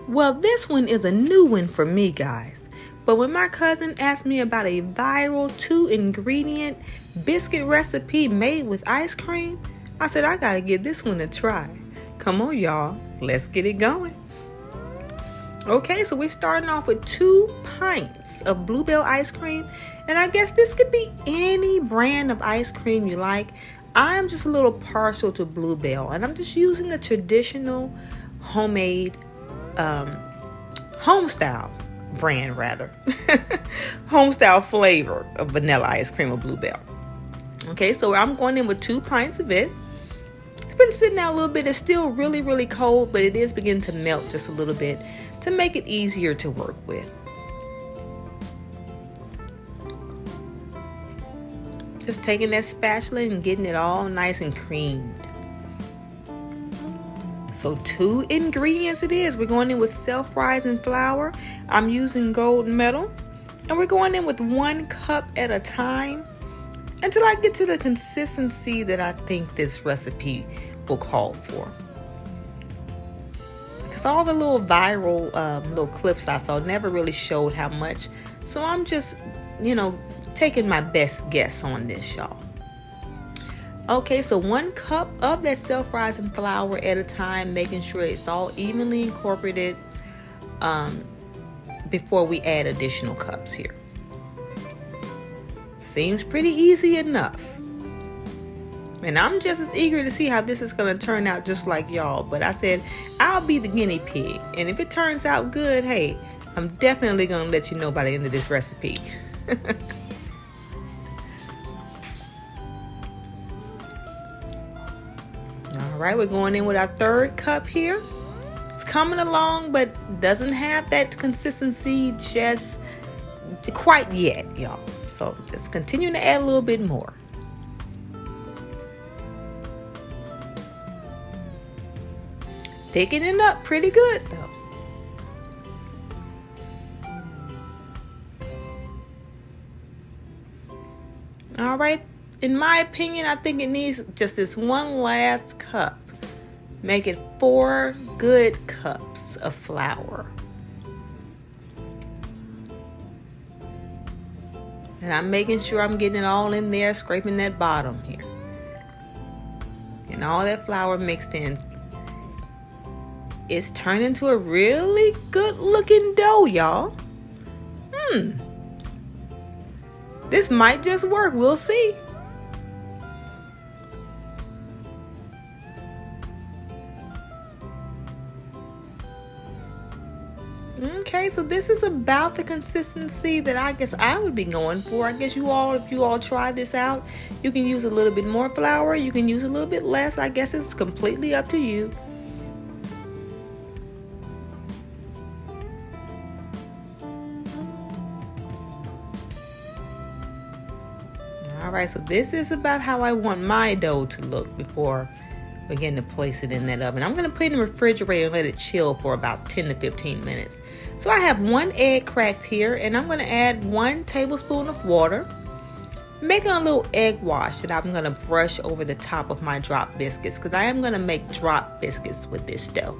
Well, this one is a new one for me, guys. But when my cousin asked me about a viral 2-ingredient biscuit recipe made with ice cream, I said I gotta give this one a try. Come on, y'all. Let's get it going. Okay, so we're starting off with 2 pints of Bluebell ice cream. And I guess this could be any brand of ice cream you like. I'm just a little partial to Bluebell, and I'm just using the traditional homemade homestyle brand rather. Homestyle flavor of vanilla ice cream of Bluebell. Okay, so I'm going in with 2 pints of it. It's been sitting out a little bit. It's still really, really cold, but it is beginning to melt just a little bit to make it easier to work with. Just taking that spatula and getting it all nice and creamed. So 2 ingredients it is. We're going in with self-rising flour. I'm using gold medal. And we're going in with 1 cup at a time until I get to the consistency that I think this recipe will call for. Because all the little viral little clips I saw never really showed how much. So I'm just, taking my best guess on this, y'all. Okay, so 1 cup of that self-rising flour at a time, making sure it's all evenly incorporated before we add additional cups here. Seems pretty easy enough. And I'm just as eager to see how this is going to turn out just like y'all. But I said I'll be the guinea pig. And if it turns out good, hey, I'm definitely going to let you know by the end of this recipe. All right, we're going in with our 3rd cup here. It's coming along, but doesn't have that consistency just quite yet, y'all. So just continue to add a little bit more. Thickening up pretty good, though. All right. In my opinion, I think it needs just this 1 last cup. Make it 4 good cups of flour. And I'm making sure I'm getting it all in there, scraping that bottom here. And all that flour mixed in. It's turned into a really good looking dough, y'all. This might just work. We'll see. Okay, so this is about the consistency that I guess I would be going for. I guess if you all try this out, you can use a little bit more flour. You can use a little bit less. I guess it's completely up to you. All right, so this is about how I want my dough to look before we're getting to place it in that oven. I'm going to put it in the refrigerator and let it chill for about 10 to 15 minutes. So I have 1 egg cracked here, and I'm going to add 1 tablespoon of water, making a little egg wash that I'm going to brush over the top of my drop biscuits, because I am going to make drop biscuits with this dough.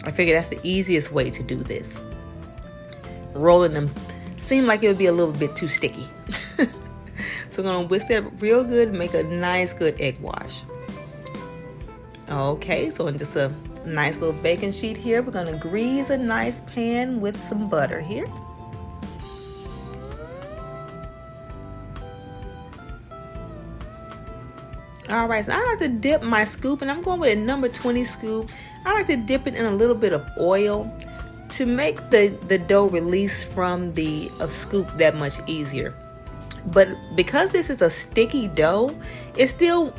I figure that's the easiest way to do this. Rolling them seemed like it would be a little bit too sticky. So I'm going to whisk that real good and make a nice good egg wash. Okay, so in just a nice little baking sheet here, we're going to grease a nice pan with some butter here. All right, so I like to dip my scoop, and I'm going with a number 20 scoop. I like to dip it in a little bit of oil to make the dough release from the scoop that much easier. But because this is a sticky dough, it still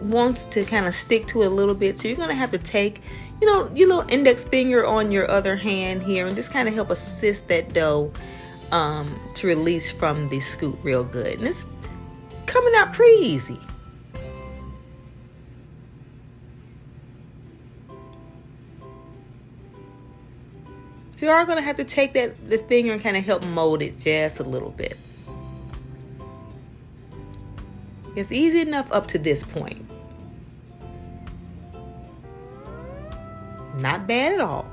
wants to kind of stick to it a little bit. So you're going to have to take, your little index finger on your other hand here and just kind of help assist that dough to release from the scoop real good. And it's coming out pretty easy. So you are going to have to take the finger and kind of help mold it just a little bit. It's easy enough up to this point. Not bad at all.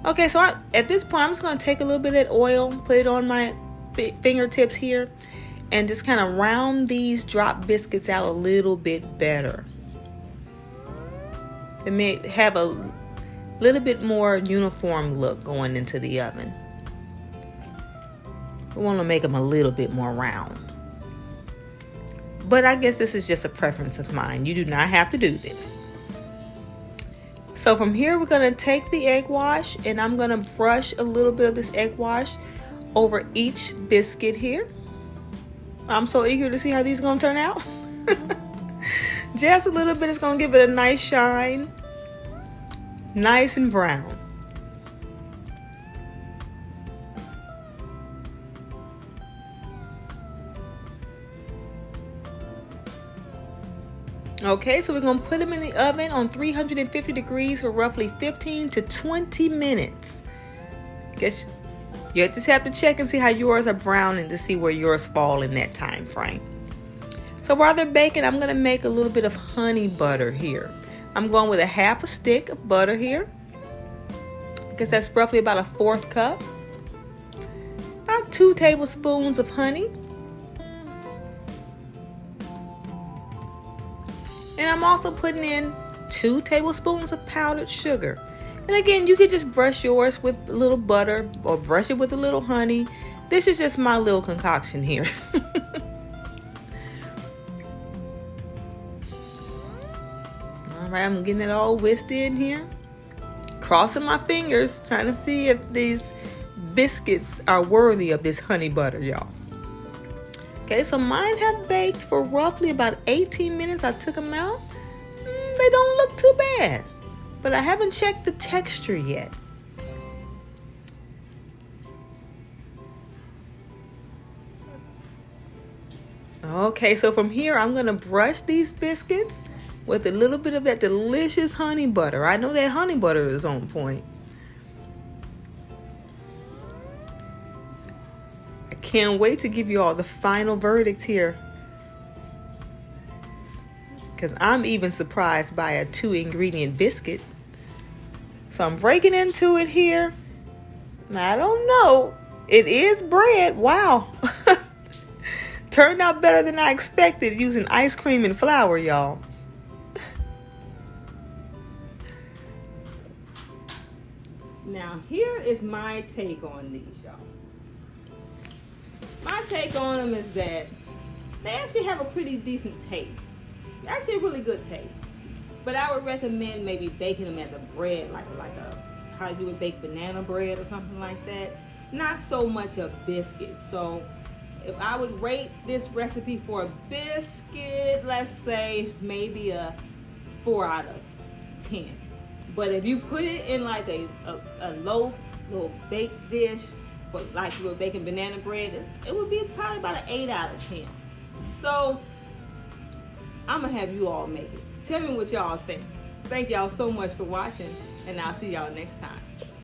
Okay, so at this point, I'm just going to take a little bit of that oil, put it on my fingertips here, and just kind of round these drop biscuits out a little bit better to have a little bit more uniform look going into the oven. We want to make them a little bit more round. But I guess this is just a preference of mine. You do not have to do this. So from here, we're going to take the egg wash, and I'm going to brush a little bit of this egg wash over each biscuit here. I'm so eager to see how these are going to turn out. Just a little bit is going to give it a nice shine. Nice and brown. Okay, so we're going to put them in the oven on 350 degrees for roughly 15 to 20 minutes. Guess you just have to check and see how yours are browning to see where yours fall in that time frame. So while they're baking, I'm going to make a little bit of honey butter here. I'm going with a half a stick of butter here, because that's roughly about a 1/4 cup. About 2 tablespoons of honey. And I'm also putting in 2 tablespoons of powdered sugar. And again, you could just brush yours with a little butter or brush it with a little honey. This is just my little concoction here. Alright, I'm getting it all whisked in here. Crossing my fingers, trying to see if these biscuits are worthy of this honey butter, y'all. Okay, so mine have baked for roughly about 18 minutes. I took them out. They don't look too bad, but I haven't checked the texture yet. Okay, so from here, I'm going to brush these biscuits with a little bit of that delicious honey butter. I know that honey butter is on point. Can't wait to give you all the final verdict here, because I'm even surprised by a 2-ingredient biscuit. So I'm breaking into it here. I don't know. It is bread. Wow. Turned out better than I expected using ice cream and flour, y'all. Now here is my take on these, y'all. My take on them is that they actually have a pretty decent taste. Actually a really good taste. But I would recommend maybe baking them as a bread, like how you would bake banana bread or something like that. Not so much a biscuit. So if I would rate this recipe for a biscuit, let's say maybe a 4 out of 10. But if you put it in like a loaf, little baked dish, but like you were baking banana bread, it would be probably about an 8 out of 10. So I'm gonna have you all make it. Tell me what y'all think. Thank y'all so much for watching, and I'll see y'all next time.